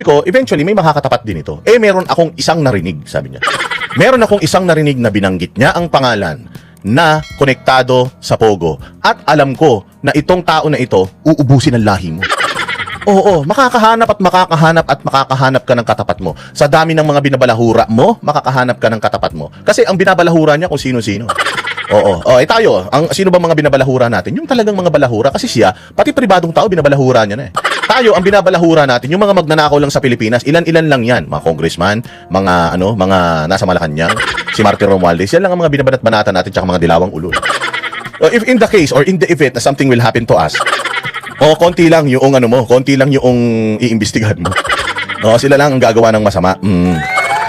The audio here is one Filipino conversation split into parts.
ko, eventually may makakatapat din ito. Meron akong isang narinig, sabi niya. Meron akong isang narinig na binanggit niya ang pangalan na konektado sa Pogo. At alam ko na itong tao na ito, uubusin ang lahi mo. Oo, makakahanap ka ng katapat mo. Sa dami ng mga binabalahura mo, makakahanap ka ng katapat mo. Kasi ang binabalahura niya kung sino-sino. Oo. Tayo, sino ba mga binabalahura natin? Yung talagang mga balahura. Kasi siya, pati pribadong tao, binabalahura niya na eh. Tayo, ang binabalahura natin, yung mga magnanakaw lang sa Pilipinas, ilan-ilan lang yan. Mga congressman, mga nasa Malacanang, si Martin Romualdez, yan lang ang mga binabanat-banatan natin, tsaka mga dilawang ulol. If in the case, or in the event na something will happen to us, konti lang yung konti lang yung iimbestigahan mo. Sila lang ang gagawa ng masama.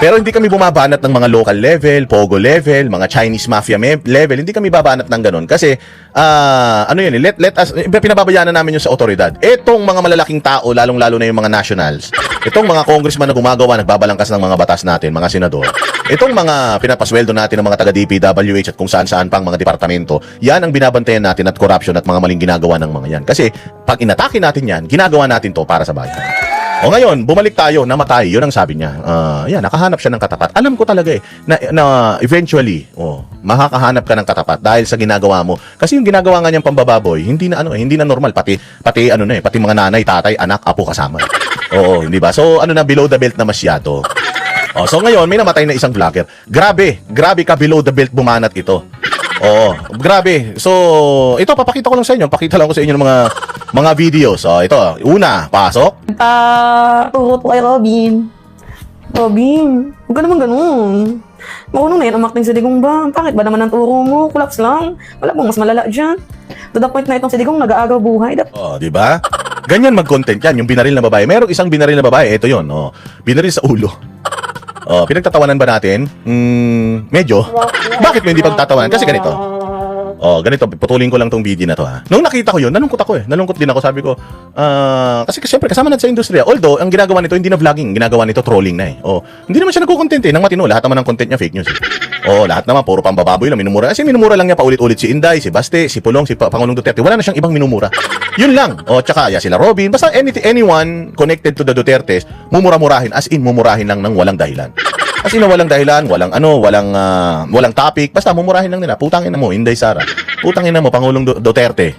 Pero hindi kami bumabanat ng mga local level, Pogo level, mga Chinese mafia level. Hindi kami babanat ng ganun. Kasi, let us, pinababayaan na namin yung sa otoridad. Etong mga malalaking tao, lalong-lalo na yung mga nationals, itong mga congressman na gumagawa, nagbabalangkas ng mga batas natin, mga senador, itong mga pinapasweldo natin ng mga taga-DPWH at kung saan-saan pang mga departamento, yan ang binabantayan natin at corruption at mga maling ginagawa ng mga yan. Kasi, pag inatake natin yan, ginagawa natin to para sa bayan. Ngayon, bumalik tayo, namatay. Yun ang sabi niya. Nakahanap siya ng katapat. Alam ko talaga na eventually, makakahanap ka ng katapat dahil sa ginagawa mo. Kasi yung ginagawa nga niyang pambababoy, hindi na normal. Pati mga nanay, tatay, anak, apo kasama. Oo, hindi ba? So, below the belt na masyado. So ngayon, may namatay na isang vlogger. Grabe ka below the belt bumanat ito. Grabe. So, ito, papakita ko lang sa inyo. Pakita lang ko sa inyo ng mga videos. Ito, una, pasok. Turo po kay Robin. Robin, huwag ka naman ganun. Marunong na yan ang acting sa digong ba? Bakit ba naman ang turo mo? Kulaps lang. Wala pong mas malala dyan. To the point na itong si digong nag-aagaw buhay. Di ba? Ganyan mag-content yan, yung binaril na babae. Merong isang binaril na babae, ito yun. Binaril sa ulo. Pinagtatawanan ba natin? Medyo. Bakit mo hindi pagtatawanan? Kasi ganito. Ganito, putulin ko lang tong video na to ha. Nung nakita ko yun, nalungkot ako eh. Nalungkot din ako, sabi ko. Kasi syempre kasama natin sa industriya. Although, ang ginagawa nito, hindi na vlogging. Ginagawa nito trolling na eh. Hindi naman siya nagko-content eh. Nang matino, lahat naman ng content niya fake news eh. Lahat naman, puro pambababoy lang, minumura. Kasi minumura lang niya paulit-ulit si Inday, si Baste, si Pulong, si Pangulong Duterte. Wala na siyang ibang minumura. Yun lang. Tsaka sila Robin. Basta anyone connected to the Dutertes, mumura-murahin. As in, mumurahin lang ng walang dahilan. As in, walang dahilan, walang topic. Basta mumurahin lang nila. Putangin na mo, Inday Sara. Putangin na mo, Pangulong Duterte.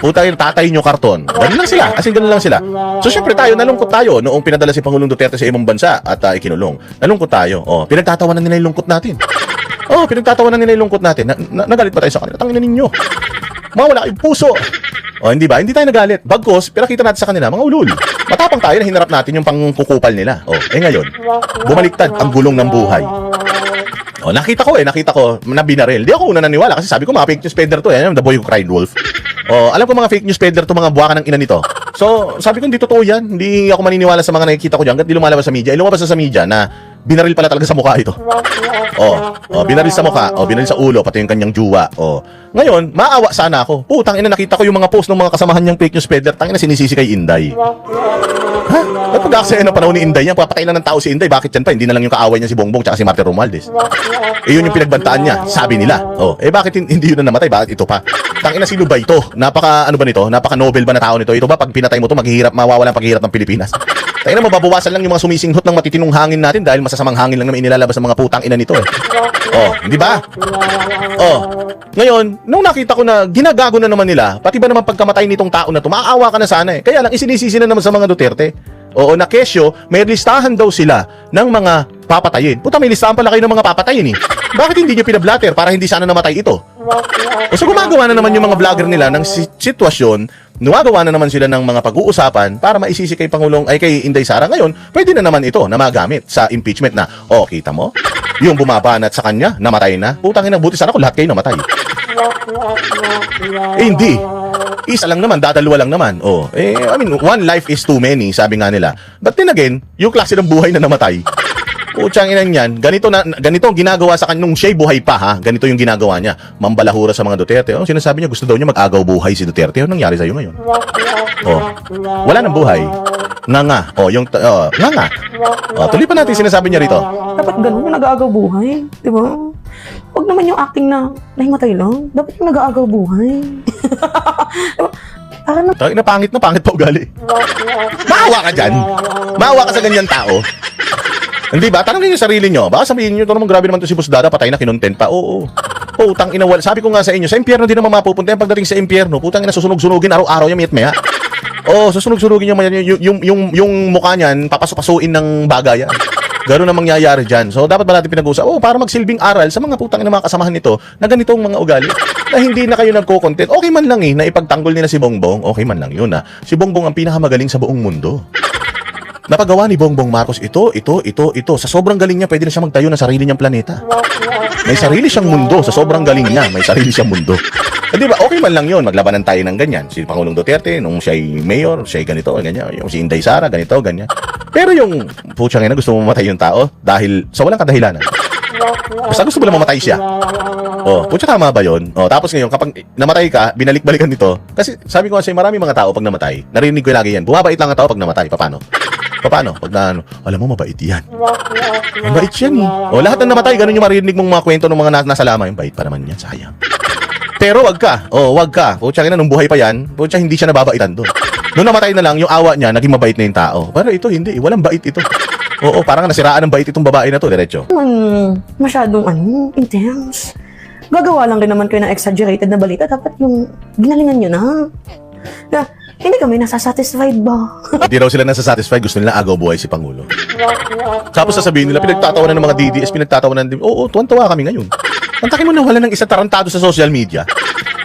Putangin, tatay nyo karton. Ganun lang sila. As in, ganun lang sila. So, syempre nalungkot tayo noong pinadala si Pangulong Duterte sa ibang bansa at ikinulong. Nalungkot tayo. Pinagtatawanan nila yung lungkot natin. Pinagtatawanan nila yung lungkot natin. Nagalit pa tayo sa kanila. Tangin na ninyo. Mawala kayong puso. Hindi ba? Hindi tayo nagalit. Bagkos, pinakita natin sa kanila, mga ulul. Matapang tayo na hinarap natin yung pangkukupal nila. Ngayon, bumaliktad ang gulong ng buhay. Nakita ko na binaril. Di ako una naniwala kasi sabi ko mga fake news peddler to. The boy who cried wolf. Alam ko mga fake news peddler to, mga buwakan ng ina nito. So, sabi ko hindi totoo yan. Hindi ako maniniwala sa mga nakikita ko diyan. Hindi lumalabas sa media. Lumabas sa media na binaril pala talaga sa mukha ito. Binaril sa mukha, binaril sa ulo, pati yung kanyang juwa. Ngayon, maawa sana ako. Putang ina, nakita ko yung mga post ng mga kasamahan niyang fake news peddler. Tangina, sinisisi kay Inday. Ha? Ba't pag-aksaya ng panahon ni Inday yan? Papatay lang ng tao si Inday. Bakit yan pa? Hindi na lang yung kaaway niya si Bongbong tsaka si Martin Romualdez. Yun yung pinagbantaan niya. Sabi nila. Bakit hindi yun na namatay? Bakit ito pa? Tangina, sino ba ito? Napaka Nobel ba na tao nito? Ito ba pag pinatay mo to, mawawala ang paghihirap ng Pilipinas? Tangina, mababawasan lang yung mga sumisinghot ng matitinong hangin natin dahil masasamang hangin lang naman inilalabas ng mga putang ina nito eh. Hindi ba? Ngayon, nung nakita ko na ginagago na naman nila, pati ba naman pagkamatay nitong tao na to, maaawa ka na sana eh. Kaya lang, isinisisi na naman sa mga Duterte. Na kesyo, may listahan daw sila ng mga papatayin. Puta, may listahan pala kayo ng mga papatayin eh. Bakit hindi nyo pinablatter para hindi sana namatay ito? So gumagawa na naman yung mga vlogger nila ng sitwasyon, gumagawa na naman sila ng mga pag-uusapan para maisisi kay kay Inday Sara. Ngayon, pwede na naman ito na magamit sa impeachment na, kita mo? Yung bumabanat sa kanya, namatay na. Putang ina, buti sana kung lahat kayo namatay. Hindi. Isa lang naman, dadalawa lang naman. One life is too many, sabi nga nila. But then again, yung klase ng buhay na namatay, putsang inan yan, ganito ang ginagawa sa kanya nung siya'y buhay pa ha. Ganito yung ginagawa niya. Mambalahura sa mga Duterte. Sinasabi niya, gusto daw niya mag-agaw buhay si Duterte. Ano nangyari sa'yo ngayon? Wala nang buhay. Nga. Tuloy pa natin sinasabi niya rito. Dapat ganun yung nag-aagaw buhay. Diba? Huwag naman yung acting na nahimatay lang. Dapat yung nag-aagaw buhay. Diba? Parang Na pangit pa ugali. Maawa ka dyan. Maawa ka sa ganyan tao. Hindi ba? Tanongin niyo sarili niyo. Baka sabihin niyo, ito naman grabe naman to si Boss Dada, patay na kinontent pa. Oo. Oh, tang ina, sabi ko nga sa inyo, sa impyerno din naman mapupunta yan pagdating sa impyerno. Putang ina, susunog-sunugin araw-araw yan, maya. Oh, susunog-sunugin yung mukha niyan, papasok-pasuin ng bagay yan. Gano'n ang mangyayari dyan. So, dapat ba natin pinag-usap? Oh, para magsilbing aral sa mga putang ina mga kasamahan nito na ganitong mga ugali na hindi na kayo nagko-content. Okay man lang na ipagtanggol nila si Bongbong. Okay man lang yun Si Bongbong ang pinakamagaling sa buong mundo. Napagawa ni Bongbong Marcos ito. Sa sobrang galing niya, pwede na siya magtayo ng sarili niyang planeta. May sarili siyang mundo. Sa sobrang galing niya, may sarili siyang mundo. Di ba? Okay man lang yun. Maglabanan tayo ng ganyan. Si Pangulong Duterte, nung siya'y mayor, siya'y ganito, ganyan. Yung si Inday Sara, ganito, ganyan. Pero yung putsang ina, gusto mo mamatay yung tao dahil sa walang kadahilanan. Basta gusto mo lang mamatay siya. Oh, putya, tama ba yun? Oh, tapos ngayon, kapag namatay ka, binalik-balikan nito. Kasi sabi ko kasi, marami mga tao pag namatay, narinig ko lagi yan, bumabait lang ang tao pag namatay. Paano? Pag na, alam mo, mabait yan. Mabait yan. O, lahat ng namatay, ganun yung marinig mong mga kwento ng mga nasa lama. Yung bait pa naman yan, sayang. Pero wag ka. Putsya na, nung buhay pa yan, putsya, hindi siya nababaitan doon. Nung namatay na lang, yung awa niya, naging mabait na yung tao. Pero ito, hindi. Walang bait ito. Oo, parang nasiraan ng bait itong babae na to, diretso. masyadong intense. Gagawa lang rin naman kayo ng exaggerated na balita. Dapat yung ginalingan nyo na hindi kami nasasatisfied ba? Hindi raw sila nasasatisfied, gusto nila agaw buhay si Pangulo. Tapos sasabihin nila, pinagtatawanan ng mga DDS, pinagtatawanan din. Oo, tuwan-tuwa kami ngayon. Antakin mo na wala ng isang tarantado sa social media.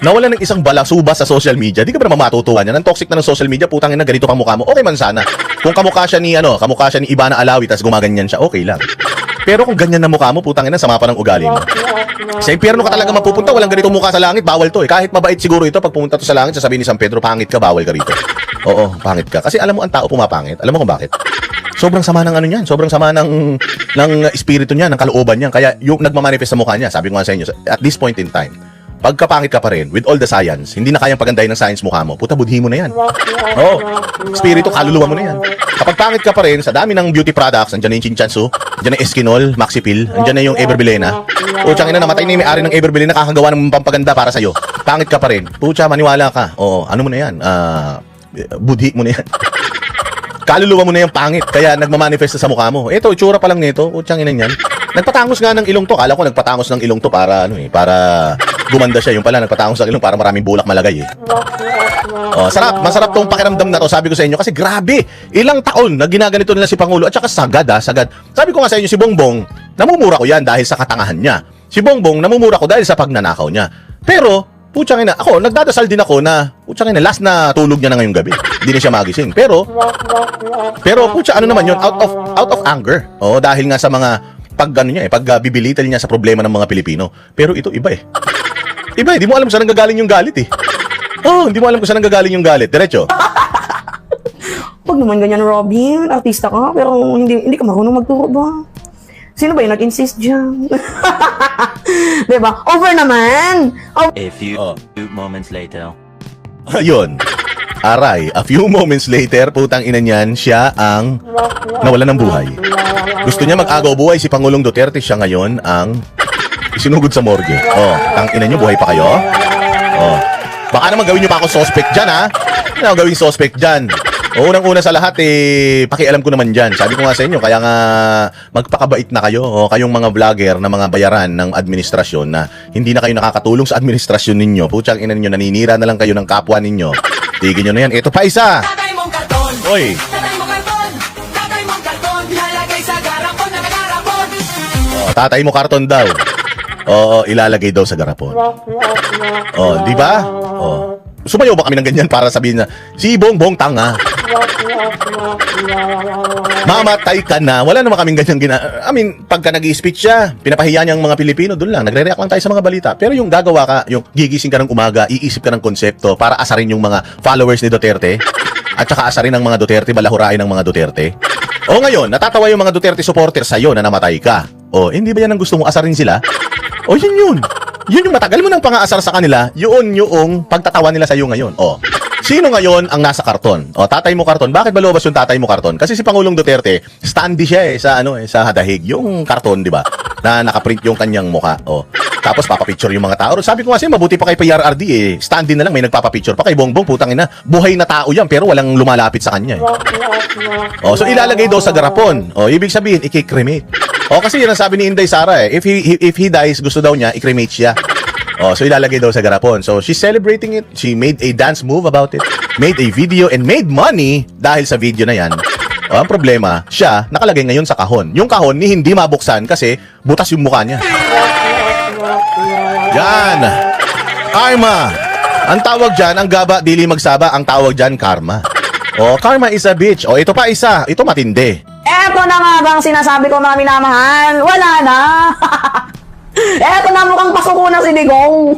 Nawala ng isang balasuba sa social media. Di ka ba naman matutuwa niyan? Ang toxic na ng social media, putangin na ganito kamukha mo. Okay man sana. Kung kamukha siya ni Ivana Alawi, tas gumaganyan siya, okay lang. Pero kung ganyan na mukha mo, putangin na, sama pa ng ugali mo. Sa impyerno ka talaga mapupunta, walang ganito mukha sa langit, bawal to Kahit mabait siguro ito, pag pumunta to sa langit, sasabihin ni San Pedro, pangit ka, bawal ka rito. Oo, pangit ka. Kasi alam mo, ang tao pumapangit. Alam mo kung bakit? Sobrang sama ng niyan, sobrang sama ng espiritu niya, ng kalooban niya. Kaya yung nagmamanifest sa mukha niya, sabi ko nga sa inyo, at this point in time, pagkapangit ka pa rin, with all the science, hindi na kayang pagandahin ng science mukha mo, puta, budhi mo na yan. Oo, espiritu, kaluluwa mo na yan. Kapag pangit ka pa rin, sa dami ng beauty products, andyan na yung Chinchansu, andyan na Eskinol, Maxipil, andyan na yung Everbilena. Putsang ina, namatay na yung may-ari ng Everbilena, nakakagawa ng pampaganda para sa'yo. Pangit ka pa rin. Putsa, maniwala ka. Oo, ano mo na yan? Budhi mo na yan. Kaluluwa mo na yung pangit, kaya nagmamanifest sa mukha mo. Ito, itsura pa lang nito, putsang ina yan. Nagpatangos nga ng ilong to. Kala ko nagpatangos ng ilong to para para gumanda siya. Yung pala nagpatangos ng ilong para maraming bulak malagay Oh, masarap tong pakiramdam na to, sabi ko sa inyo, kasi grabe. Ilang taon na ginaganito nila si Pangulo at saka sagad. Sabi ko nga sa inyo, si Bongbong, namumura ko yan dahil sa katangahan niya. Si Bongbong, namumura ko dahil sa pagnanakaw niya. Pero putsang ina, ako, nagdadasal din ako na, putsang ina, last na tulog niya na ngayong gabi. Hindi na siya magising. Pero putsa, ano naman yun? Out of anger. Oh, dahil nga sa mga pagbibilitan niya sa problema ng mga Pilipino. Pero ito, iba Iba di mo alam saan nanggagaling yung galit Oh, hindi mo alam kung saan nanggagaling yung galit. Diretso. Huwag naman ganyan, Robin. Artista ka, pero hindi ka marunong magturo ba? Sino ba yung nag-insist dyan? Diba? Over naman! A few moments later. Ayun. Aray, a few moments later, putang ina niyan, siya ang nawalan ng buhay. Gusto niya mag-agaw buhay si Pangulong Duterte, siya ngayon ang isinugod sa morgue. Oh, tang ina niyo, buhay pa kayo? Oh. Baka naman gawin niyo pa ako suspect dyan, ha? Ano ako gawing suspect dyan? Unang-una sa lahat, pakialam ko naman dyan. Sabi ko nga sa inyo, kaya nga magpakabait na kayo. O, kayong mga vlogger na mga bayaran ng administrasyon na hindi na kayo nakakatulong sa administrasyon ninyo. Putsang ina ninyo, naninira na lang kayo ng kapwa ninyo. Tigin nyo na yan. Ito pa isa! Tatay mong karton! Oy! Tatay mong karton! Tatay mong karton! Ilalagay sa garapon na kagarapon! Tatay mo karton daw. Oo, ilalagay daw sa garapon. Oh, di ba? Oh. Sumayo ba kami ng ganyan para sabihin na, si Bongbong tanga. Mamatay ka na. Wala naman kaming ganyan pagka nag-i-speech siya, pinapahiya niya ang mga Pilipino, doon lang. Nagre-react lang tayo sa mga balita. Pero yung gagawa ka, yung gigising ka ng umaga, iisip ka ng konsepto para asarin yung mga followers ni Duterte, at saka asarin ng mga Duterte, balahurain ng mga Duterte. O ngayon, natatawa yung mga Duterte supporters sa'yo na namatay ka. O, hindi ba yan ang gusto mo asarin sila? O, yun. Yun yung matagal mo nang pang-aasar sa kanila, yun yung pagtatawa nila sa'yo ngayon. O, sino ngayon ang nasa karton? O, tatay mo karton. Bakit ba lumabas yung tatay mo karton? Kasi si Pangulong Duterte, standy siya sa dahig. Yung karton, di ba? Na nakaprint yung kanyang mukha. O, Tapos papapicture yung mga tao. Sabi ko kasi mabuti pa kay PRRD eh. Stand-in na lang may nagpapapicture pa kay Bongbong, putang ina. Buhay na tao yan pero walang lumalapit sa kanya eh. Oh, so ilalagay daw sa garapon. Oh, ibig sabihin i-cremate. Oh, kasi yun ang sabi ni Inday Sara eh. If he dies, gusto daw niya i-cremate siya. Oh, so ilalagay daw sa garapon. So she's celebrating it. She made a dance move about it. Made a video and made money dahil sa video na yan. Oh, ang problema, siya nakalagay ngayon sa kahon. Yung kahon ni hindi mabuksan kasi butas yung mukha niya. Yan. Karma. Ang tawag dyan, ang gaba, dili magsaba, ang tawag dyan, karma. Oh, karma is a bitch. Oh, ito pa isa. Ito matindi. Eto na nga bang sinasabi ko mga minamahal? Wala na. Eto na mukhang pasuko na si Digong.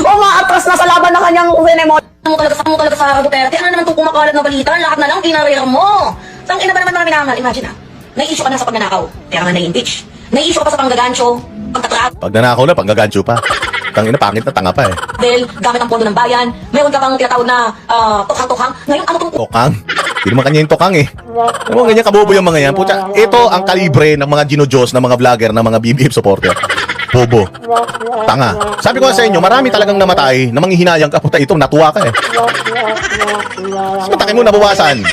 Umaatras na sa laban ng kanyang senemonya. Mo talaga sa Duterte. Ano naman itong kumakalat na balita? Lahat na lang kinarera mo. Tang ina ba naman mga minamahal? Imagine nai-issue ka na sa pagnanakaw. Kaya nga nai-impeach. Nai-issue ka pa sa panggagancho. Pagtatravel, Pag nanakaw na, panggagancho pa. Tangina, pangit na tanga pa eh. gamit ang pondo ng bayan. Meron ka bang tinatawag na tukhang-tukhang. Ngayon, ano itong Tokang. Hindi naman kanya yung tokang eh. Ano mo ganyan kabobo yung mga yan? Pucha, ito ang kalibre ng mga ginojos, ng mga vlogger, ng mga BBM supporter. Bobo. Tanga. Sabi ko nga sa inyo, marami talagang namatay na manghihinayang ka. Puta, ito, natuwa ka eh. Mataki mo, nabawasan.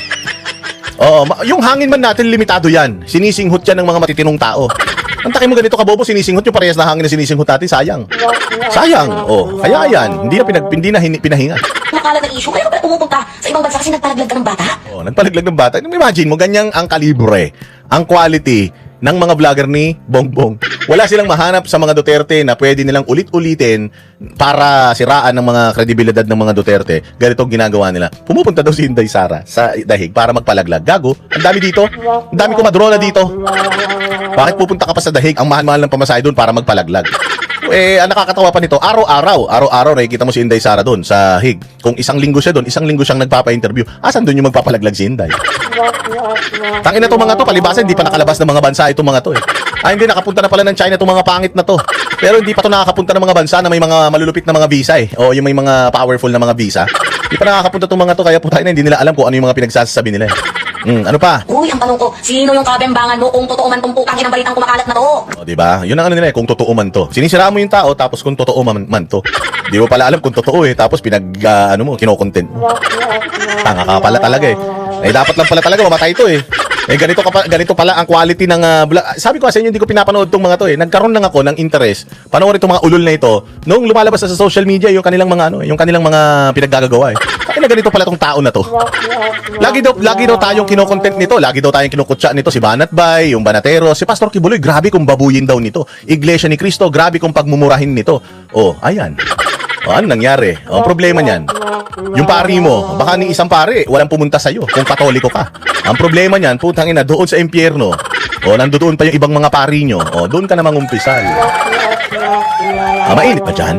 Oo, yung hangin man natin, limitado yan. Sinisinghot yan ng mga matitinong tao. Ang taki mo ganito kabobo, sinisinghot yung parehas na hangin na sinisinghot natin, sayang. Sayang. Oh, kaya yan. Hindi na pinahinga. kumakalat na issue? Kaya ka pumupunta sa ibang bansa kasi nagpalaglag ka ng bata? Oh, nagpalaglag ng bata. Imagine mo, ganyang ang kalibre, ang quality ng mga vlogger ni Bongbong. Wala silang mahanap sa mga Duterte na pwede nilang ulit-ulitin para siraan ng mga kredibilidad ng mga Duterte. Ganito ang ginagawa nila. Pumupunta daw si Inday Sara sa dahig para magpalaglag. Gago, ang dami dito. Ang dami kumadrola dito. Bakit pupunta ka pa sa dahig? Ang mahal-mahal ng pamasahe doon para magpalaglag. Eh, ang nakakatawa pa nito, araw-araw nakikita mo si Inday Sara doon sa hig. Kung isang linggo siya doon, isang linggo siyang nagpapa-interview. Asan doon yung magpapalaglag si Inday? Tangina to mga to, palibasan, hindi pa nakalabas ng mga bansa itong mga to eh. Hindi, nakapunta na pala ng China itong mga pangit na to. Pero hindi pa to nakakapunta ng mga bansa na may mga malulupit na mga visa eh. O yung may mga powerful na mga visa. Hindi pa nakakapunta itong mga to, kaya putay na hindi nila alam kung ano yung mga pinagsasabi nila eh. Ano pa? Uy, ang tanong ko, sino yung kabembangan mo kung totoo man tong putang inang balitang kumakalat na to? O, diba? Yun ang ano nila eh, kung totoo man to. Sinisira mo yung tao, tapos kung totoo man to. Di mo pala alam kung totoo eh, tapos kinokontent mo. Tanga ka pala talaga eh. Dapat lang pala talaga mamatay to eh. Ganito pala ang quality ng sabi ko kasi inyo, hindi ko pinapanood tong mga to eh. Nagkaroon lang ako ng interest panoorin itong mga ulol na ito nung lumalabas na sa social media yung kanilang mga yung kanilang mga pinaggagawa eh. Kaya ganito pala tong tao na to. Lagi daw tayong kinokontent nito, lagi daw tayong kinukutsa nito si Banat Bay, yung Banatero, si Pastor Kibuloy, grabe kung babuyin daw nito. Iglesia ni Cristo, grabe kung pagmumurahin nito. Oh, ayan. Ano nangyari? Ang problema niyan, yung pari mo, baka ni isang pari, walang pumunta sa'yo kung katoliko ka. Ang problema niyan, putang ina, doon sa impyerno, nandoon pa yung ibang mga pari nyo, doon ka na mangumpisal. Mainit na dyan?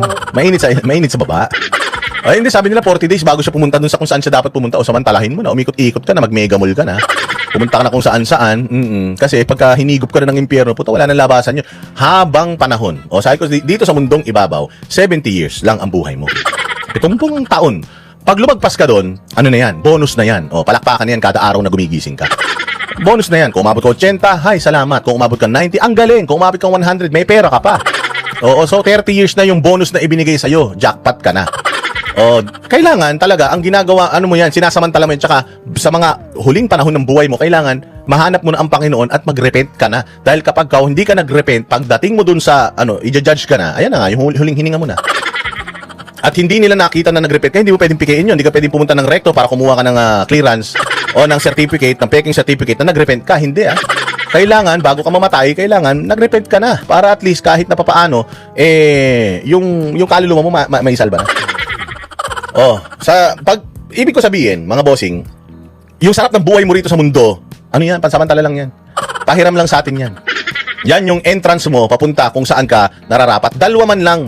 Mainit sa baba? Hindi, sabi nila 40 days bago siya pumunta doon sa kung saan siya dapat pumunta o samantalahin mo na, umikot-ikot ka na, mag-mega mall ka na. Pumunta ka na kung saan-saan. Kasi pagka hinigop ka na ng impyerno, puta, wala nang labasan yun. Habang panahon. Sabi ko, dito sa mundong ibabaw, 70 years lang ang buhay mo. 70 taon. Pag lumagpas ka doon, ano na yan? Bonus na yan. Palakpakan na yan kada araw na gumigising ka. Bonus na yan. Kung umabot ka 80, hay, salamat. Kung umabot ka 90, ang galing. Kung umabot ka 100, may pera ka pa. So 30 years na yung bonus na ibinigay sa'yo. Jackpot ka na. Kailangan talaga, ang ginagawa, sinasamantala mo yun, tsaka sa mga huling panahon ng buhay mo, kailangan mahanap mo na ang Panginoon at mag-repent ka na. Dahil kapag hindi ka nag-repent, pagdating mo dun sa, i-judge ka na, ayan na nga, yung huling hininga mo na. At hindi nila nakita na nag-repent ka, hindi mo pwedeng pikain yun, hindi ka pwedeng pumunta ng recto para kumuha ka ng clearance o ng certificate, ng peking certificate na nag-repent ka, hindi Kailangan, bago ka mamatay, kailangan nag-repent ka na para at least kahit na papaano, yung kaluluwa mo may salba na. Ibig ko sabihin, mga bossing, yung sarap ng buhay mo rito sa mundo, pansamantala lang yan. Pahiram lang sa atin yan. Yan yung entrance mo, papunta kung saan ka nararapat. Dalawa man lang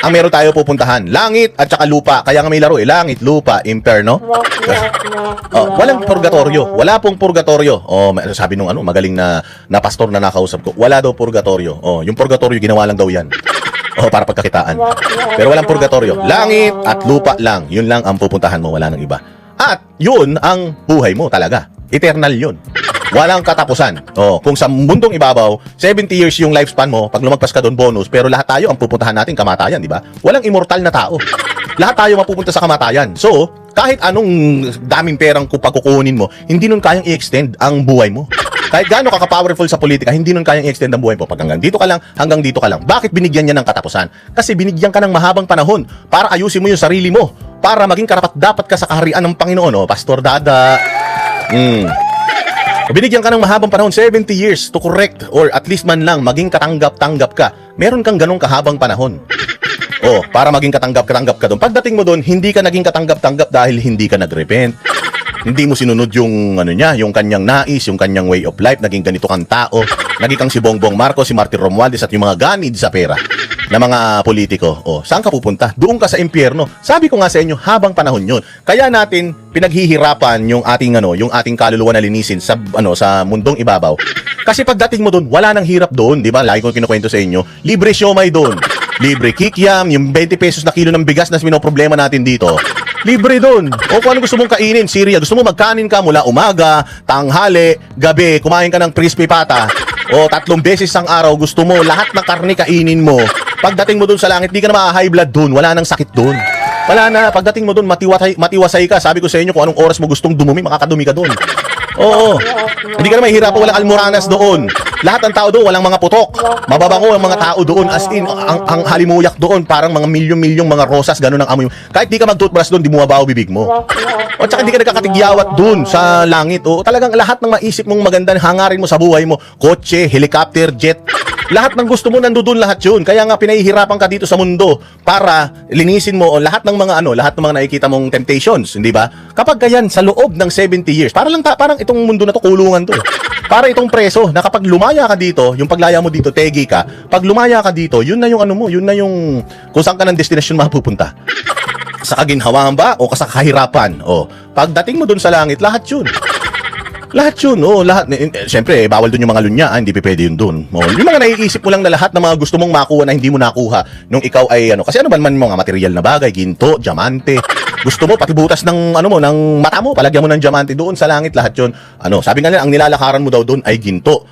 ang meron tayo pupuntahan. Langit at saka lupa. Kaya nga may laro Langit, lupa, imperno. Walang purgatorio. Wala pong purgatorio. Sabi nung magaling na pastor na nakausap ko, wala daw purgatorio. Yung purgatorio, ginawa lang daw yan. Para pagkakitaan. Pero walang purgatorio. Langit at lupa lang. Yun lang ang pupuntahan mo. Wala nang iba. At yun ang buhay mo talaga. Eternal yun. Walang katapusan. Kung sa mundong ibabaw, 70 years yung lifespan mo, pag lumagpas ka doon, bonus, pero lahat tayo ang pupuntahan natin kamatayan, di ba? Walang immortal na tao. Lahat tayo mapupunta sa kamatayan. So, kahit anong daming perang pagkukunin mo, hindi nun kayang i-extend ang buhay mo. Kahit gaano ka-powerful sa politika, hindi nun kayang i-extend ang buhay mo. Pag hanggang dito ka lang, hanggang dito ka lang. Bakit binigyan niya ng katapusan? Kasi binigyan ka ng mahabang panahon para ayusin mo yung sarili mo. Para maging karapat-dapat ka sa kaharian ng Panginoon. Pastor Dada. Binigyan ka ng mahabang panahon, 70 years to correct or at least man lang maging katanggap-tanggap ka. Meron kang ganong kahabang panahon. Para maging katanggap-tanggap ka doon. Pagdating mo doon, hindi ka naging katanggap-tanggap dahil hindi ka nag-repent. Hindi mo sinunod yung yung kanyang nais, yung kanyang way of life, naging ganito kang tao. Naging kang si Bongbong Marcos, si Martin Romualdez at yung mga ganid sa pera na mga politiko. Saan ka pupunta? Doon ka sa impyerno. Sabi ko nga sa inyo, habang panahon 'yun. Kaya natin pinaghihirapan yung ating kaluluwa na linisin sa mundong ibabaw. Kasi pagdating mo doon, wala nang hirap doon, 'di ba? Lagi kong kinukwento sa inyo, libre siomay doon. Libre kikiam, yung 20 pesos na kilo ng bigas na problema natin dito. Libre doon. Kung ano gusto mong kainin, Syria, gusto mo magkanin ka mula umaga, tanghali, gabi, kumain ka ng crispy pata, 3 beses ang araw, gusto mo, lahat ng karne kainin mo. Pagdating mo doon sa langit, di ka na ma-high blood doon, wala nang sakit doon. Wala na, pagdating mo doon, matiwasay ka. Sabi ko sa inyo, kung anong oras mo gustong dumumi, makakadumi ka doon. Hindi ka na mahihirapan, walang almoranas doon. Lahat ng tao doon, walang mga putok. Mababango ang mga tao doon, as in, ang halimuyak doon, parang mga milyong-milyong mga rosas, ganun ang amoy. Kahit di ka mag-toothbrush doon, di mo mabaho bibig mo. Tsaka di ka nagkakatigyawat doon sa langit. Talagang lahat ng maisip mong maganda, hangarin mo sa buhay mo, kotse, helicopter, jet, lahat ng gusto mo nandoon lahat yun. Kaya nga pinahihirapan ka dito sa mundo para linisin mo lahat ng mga nakikita mong temptations, hindi ba? Kapag ganyan sa loob ng 70 years, parang itong mundo na to kulungan to. Para itong preso na kapag lumaya ka dito, yung paglaya mo dito, tegi ka. Pag lumaya ka dito, yun na yung yun na yung kung saan ka ng destination mapupunta. Sa kaginhawaan ba o sa kahirapan? Pagdating mo dun sa langit, lahat yun. Lahat yun, lahat. Siyempre, bawal dun yung mga lunya, hindi pwede yun dun. Yung mga naiisip mo lang na lahat ng mga gusto mong makuha na hindi mo nakuha nung ikaw ay kasi ano man mga material na bagay, ginto, diamante. Gusto mo pati butas ng ng mata mo, palagyan mo ng diamante doon sa langit, lahat yun. Sabi nga nila, ang nilalakaran mo daw doon ay ginto.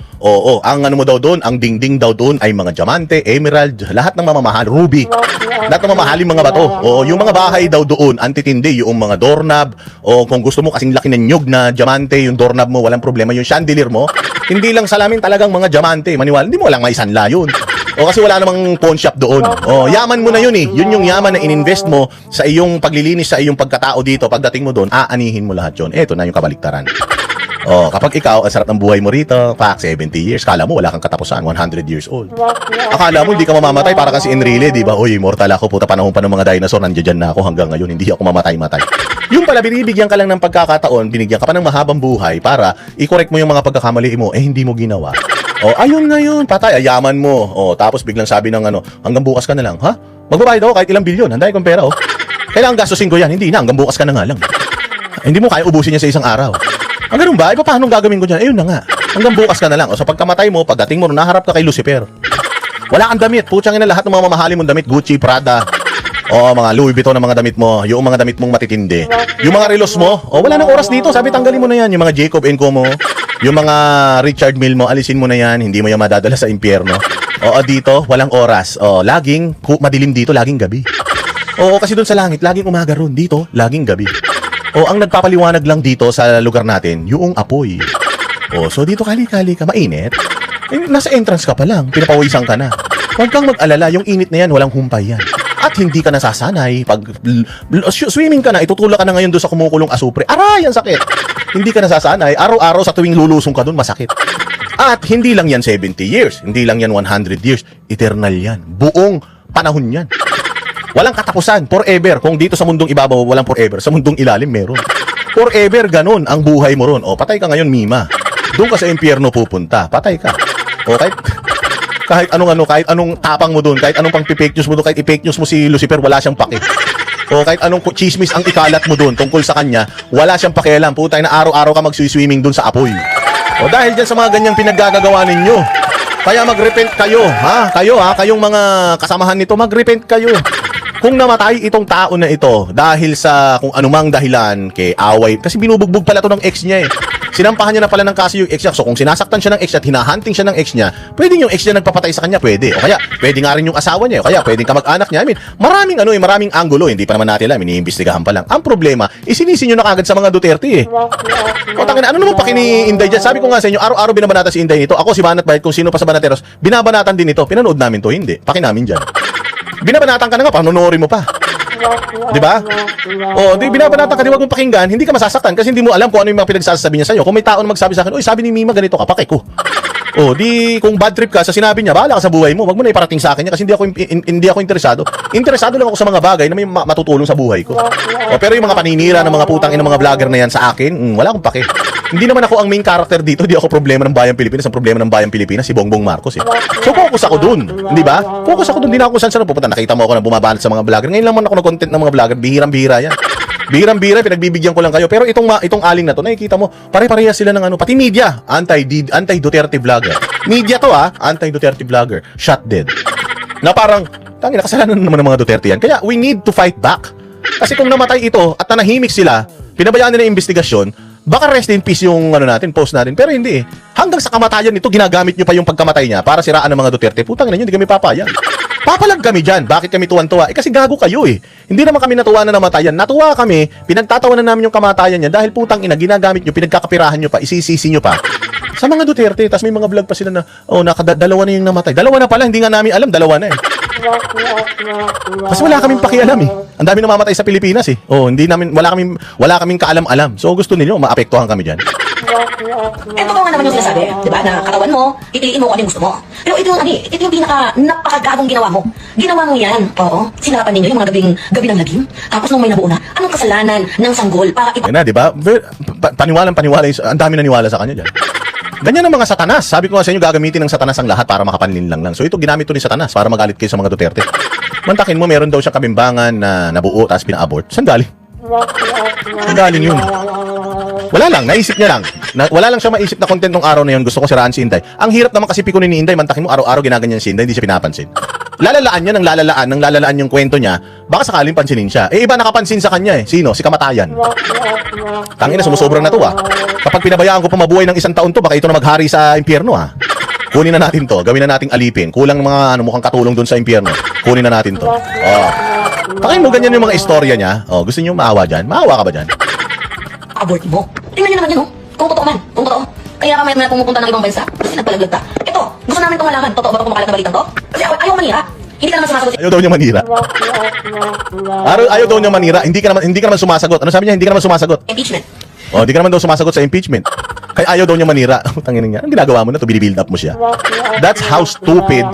Ang mo daw doon, ang dingding daw doon ay mga diamante, emerald, lahat ng mamamahal, ruby. Lahat ng mamahaling mga bato. Yung mga bahay daw doon, antitindi, yung mga doorknob, kung gusto mo kasing laki ng nyug na diamante, yung doorknob mo, walang problema. Yung chandelier mo, hindi lang salamin, talagang mga diamante. Maniwala, hindi mo lang maisanla yun. Kasi wala namang pawn shop doon. Yaman mo na yun eh. Yun yung yaman na ininvest mo sa iyong paglilinis, sa iyong pagkatao dito. Pagdating mo doon, aanihin mo lahat yun. Eto na yung kabaliktaran. Kapag ikaw, ang sarap ng buhay mo rito, 70 years, kala mo wala kang katapusan, 100 years old. Akala mo hindi ka mamamatay para kasi Enrile, di ba? Immortal ako, puta, panahon pa ng mga dinosaur, nandiyan na ako hanggang ngayon, hindi ako mamatay-matay. Yung pala, binibigyan ka lang ng pagkakataon, binigyan ka pa ng mahabang buhay para i-correct mo yung mga pagkakamali mo, hindi mo ginawa. Ayun na yun, patay, ayaman mo. Tapos biglang sabi ng hanggang bukas ka na lang. Ha? Magbabayad ako kahit ilang bilyon, handay kong pera, Kailangan gastusin ko yan, hindi na, hanggang bukas ka na nga lang. Hindi mo kaya ubusin niya sa isang araw. Ganun ba? Paano gagawin ko dyan? Ayun na nga. Hanggang bukas ka na lang. Sa pagkamatay mo, pagdating mo, naharap ka kay Lucifer. Wala kang damit. Putsang ina, lahat ng mga mamahalin mong damit, Gucci, Prada, mga Louis Vuitton na mga damit mo, yung mga damit mong matitindi. Yung mga relos mo, wala nang oras dito. Sabi, tanggalin mo na yan. Yung mga Jacob & Co mo, yung mga Richard Mille mo, alisin mo na yan. Hindi mo yan madadala sa impyerno. Dito, walang oras. Laging madilim dito, laging gabi. Kasi doon sa langit, laging umaga ron. Dito, laging gabi. Ang nagpapaliwanag lang dito sa lugar natin, yung apoy. So dito kali-kali ka, mainit. Nasa entrance ka pa lang, pinapawisan ka na. Huwag kang mag-alala, yung init na yan, walang humpay yan. At hindi ka nasasanay. Pag swimming ka na, itutulak ka na ngayon doon sa kumukulong asupre. Aray, ang sakit. Hindi ka nasasanay. Araw-araw sa tuwing lulusong ka doon, masakit. At hindi lang yan 70 years. Hindi lang yan 100 years. Eternal yan. Buong panahon yan. Walang katapusan, forever. Kung dito sa mundong ibabaw, walang forever. Sa mundong ilalim, meron. Forever, ganun ang buhay mo ron. Patay ka ngayon, Mima. Doon ka sa impyerno pupunta. Patay ka. Kahit anong tapang mo doon, kahit anong pang fake news mo doon, kahit i-fake news mo si Lucifer, wala siyang pake. Kahit anong chismis ang ikalat mo doon tungkol sa kanya, wala siyang pakialam. Putay na araw-araw ka mag-swimming doon sa apoy. Dahil dyan sa mga ganyang pinaggagawa ninyo. Kaya mag-repent kayo, kayong mga kasamahan nito, mag-repent kayo. Kung namatay itong tao na ito dahil sa kung anumang dahilan kay away, kasi binubugbog pala to ng ex niya sinampahan niya na pala ng kaso yung ex niya. So kung sinasaktan siya ng ex niya at hinahunting siya ng ex niya, pwedeng yung ex niya nagpapatay sa kanya, pwede. O kaya, pwede nga rin yung asawa niya. O kaya, pwedeng kamag-anak niya. I mean, maraming angulo. Hindi pa naman natin alam, iniimbestigahan pa lang. Ang problema, isinisi nyo na kagad sa mga Duterte eh. O tangina, ano naman pakini Inday dyan? Sabi ko nga sa inyo, araw-araw binabanatan si Inday nito. Ako si Banat Bayad, kung sino pa sa Banateros, binabanatan din ito. Pinanood namin to, hindi. Paki namin dyan. Binabanatan ka na nga, panonorin mo pa. Di ba? O, di binabanatan ka, di wag mong pakinggan, hindi ka masasaktan kasi hindi mo alam kung ano yung mga pinagsasabi niya sa'yo. Kung may tao na magsabi sa akin, oy, sabi ni Mima ganito ka, pake ko. O, di kung bad trip ka sa sinabi niya, bahala ka sa buhay mo. Wag mo na iparating sa akin niya kasi hindi ako interesado. Interesado lang ako sa mga bagay na may matutulong sa buhay ko. O, pero yung mga paninira ng mga putang ina mga vlogger na yan sa akin, wala akong pake. Hindi naman ako ang main character dito, hindi ako problema ng bayang Pilipinas. Ang problema ng bayang Pilipinas si Bongbong Marcos eh. So focus ako dun, di ba? Focus ako dun, hindi na ako kung saan pupunta. Nakita mo ako na bumabanat sa mga vlogger. Ngayon lang man ako ng-content ng mga vlogger, bihirang-bihira yan. Bihirang-bihira, pinagbibigyan ko lang kayo. Pero itong aling na to, nakikita mo, pare-pareha sila ng ano, pati media, anti-Duterte vlogger. Media to anti-Duterte vlogger, shot dead. Na parang, tangina, kasalanan naman ng mga Duterte yan. Kaya we need to fight back. Kasi kung namatay ito at nanahimik sila, pinabayaan nila yung investigasyon, baka rest in peace yung ano natin, post natin. Pero hindi eh. Hanggang sa kamatayan nito, ginagamit nyo pa yung pagkamatay niya para siraan ng mga Duterte. Putang na nyo, hindi kami papayan. Papalag kami dyan. Bakit kami tuwan-tuwa? Eh kasi gago kayo eh. Hindi naman kami natuwa na namatayan. Natuwa kami, pinagtatawanan namin yung kamatayan niya dahil putang ina, ginagamit nyo, pinagkakapirahan nyo pa, isisisi nyo pa. Sa mga Duterte, tas may mga vlog pa sila na, oh, dalawa na yung namatay. Dalawa na pala, hindi nga namin alam, dalawa na eh. Kasi wala kaming pakialam eh. Ang dami namamatay sa Pilipinas eh. Oh, wala kaming kaalam-alam. So gusto niyo maapektuhan kami diyan. Eh, totoo nga naman yung sinasabi, di ba, na katawan mo, pipiliin mo kung ano yung gusto mo. Pero ito yung napakagagong ginawa mo. Ginawa mo yan, oo. Sinapan ninyo yung mga gabi ng lagim. Tapos nung may nabuo na, anong kasalanan ng sanggol para Yan na, di ba? Paniwala, ang dami naniwala sa kanya diyan. Ganyan ang mga satanas. Sabi ko nga sa inyo, gagamitin ng satanas ang lahat para makapanlinlang lang. So ito, ginamit to ni satanas para magalit kayo sa mga Duterte. Mantakin mo, meron daw siyang kabimbangan na nabuo tapos pina-abort. Saan galing? Saan galing yun? Wala lang, naisip niya lang. Wala lang siya maisip na content ng araw na yun. Gusto ko siraan si Inday. Ang hirap naman kasi pikunin ni Inday. Mantakin mo, araw-araw ginaganyan si Inday, hindi siya pinapansin. Lalalaan niya ng lalalaan yung kwento niya, baka sakaling pansinin siya. Eh, iba nakapansin sa kanya eh. Sino? Si Kamatayan. Tangina, sumusobrang na to Kapag pinabayaan ko pa mabuhay ng 1 taon to, baka ito na maghari sa impyerno Kunin na natin to, gawin na nating alipin. Kulang mga mukhang katulong doon sa impyerno. Kunin na natin to. Pakin mo ganyan yung mga istorya niya. Gusto niyo maawa dyan? Maawa ka ba dyan? abort mo. Tingnan nyo naman yun, kung totoo man, kung totoo. Kaya ka may pumupunta ng ibang bansa, kasi nagpalaglag ka. Ito, gusto namin itong malaman, totoo ba kumakalat na balitang to? Kasi ayaw manira. Hindi ka naman sumasagot. Ayaw daw niya manira. Ayaw daw niya manira. Hindi ka naman sumasagot. Ano sabi niya? Hindi ka naman sumasagot. Impeachment. Hindi ka naman daw sumasagot sa impeachment. Kaya ayaw daw niya manira. Tanginin niya. Ang ginagawa mo na to, binibuild up mo siya. That's how stupid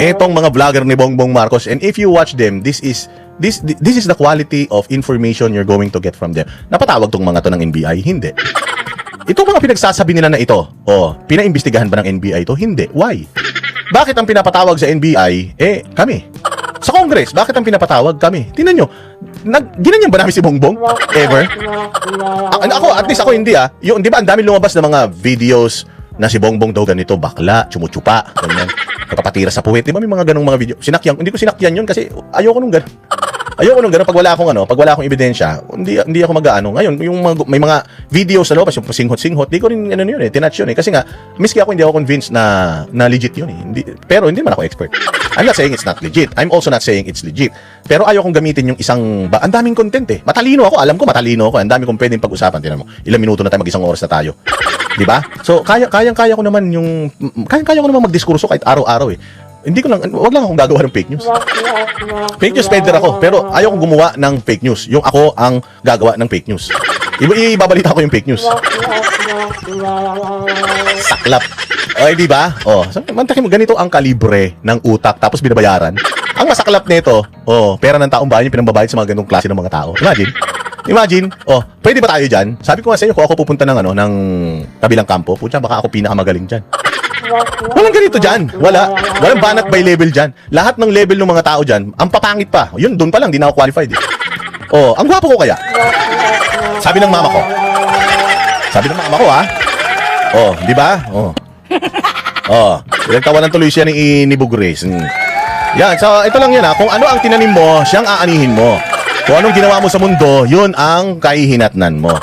etong mga vlogger ni Bongbong Marcos. And if you watch them, this is the quality of information you're going to get from them. Napatawag tong mga to ng NBI? Hindi. Itong mga pinagsasabi nila na ito, pinaimbestigahan ba ng NBI ito? Hindi. Why? Bakit ang pinapatawag sa NBI? Kami. Sa Congress, bakit ang pinapatawag? Kami. Tingnan nyo, ginanyan ba namin si Bongbong? Ever? At least ako hindi Yung, di ba, ang dami lumabas na mga videos na si Bongbong daw ganito, bakla, tsumutsupa, ganyan. Nagpapatira sa puwet. Di ba may mga ganong mga video? Hindi ko sinakyan yun kasi ayoko nung ganon. Ayoko nung gano'n, pag wala akong ebidensya, hindi ako mag-aano. Ngayon, may mga videos sa loob, yung singhot-singhot, di ko rin tinatch yun kasi nga, miski ako hindi ako convinced na legit yun pero hindi man ako expert. I'm not saying it's not legit. I'm also not saying it's legit. Pero ayaw kong gamitin yung ang daming content Matalino ako, alam ko matalino ako. Ang dami kong pwedeng pag-usapan. Tingnan mo, ilang minuto na tayo, mag-1 oras na tayo. Di ba? So, kaya ko naman magdiskurso kahit araw-araw Hindi ko lang, wag lang akong gagawa ng fake news. Fake news pwede ako, pero ayaw kong gumawa ng fake news. Yung ako ang gagawa ng fake news. Ibabalita ko yung fake news. Saklap. Okay, di ba? Mantakin mo, ganito ang kalibre ng utak tapos binabayaran. Ang masaklap nito, pera ng taong bayan yung pinambabayad sa mga ganung klase ng mga tao. Imagine, pwede ba tayo dyan? Sabi ko nga sa inyo, kung ako pupunta ng kabilang kampo, pucha, baka ako pinakamagaling dyan. Walang ganito dyan. Walang banat by level dyan. Lahat ng level ng mga tao dyan, ang papangit pa. Yun, doon pa lang, di na ako qualified ang gwapo ko kaya. Sabi ng mama ko, di ba? Pinagtawanan tuloy siya ni Bugres. Yan, so ito lang yan kung ano ang tinanim mo, siyang aanihin mo. Kung anong ginawa mo sa mundo, yun ang kahihinatnan mo.